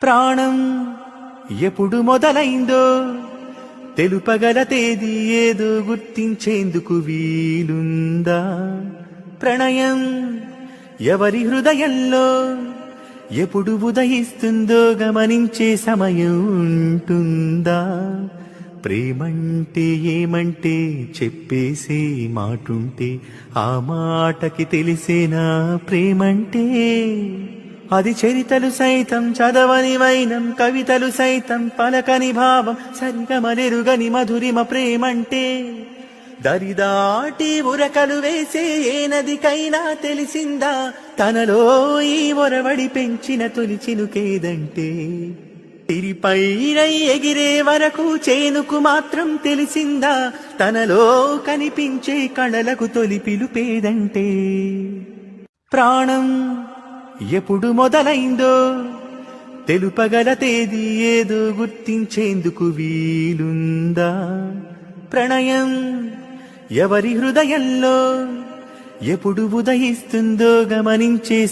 ప్రాణం ఎప్పుడు మొదలైందో తెలుపగల తేదీ ఏదో గుర్తించేందుకు వీలుందా? ప్రణయం ఎవరి హృదయంలో ఎప్పుడు ఉదయిస్తుందో గమనించే సమయం ఉంటుందా? ప్రేమంటే ఏమంటే చెప్పేసే మాటుంటే ఆ మాటకి తెలిసేనా ప్రేమంటే? అది చరితలు సైతం చదవని వైనం, కవితలు సైతం పలకని భావం, సరిగమలెరుగని మధురిమ ప్రేమంటే. దరిదాటి ఉరకలు వేసే ఏ నదికైనా తెలిసిందా తనలో ఈ ఒరవడి పెంచిన తొలి చినుకేదంటే? తిరిపైనై ఎగిరే వరకు చేనుకు మాత్రం తెలిసిందా తనలో కనిపించే కళలకు తొలి పిలుపేదంటే? ప్రాణం ఎప్పుడు మొదలైందో తెలుపగల తేదీ ఏదో గుర్తించేందుకు వీలుందా? ప్రణయం ఎవరి హృదయంలో ఎప్పుడు ఉదయిస్తుందో గమనించే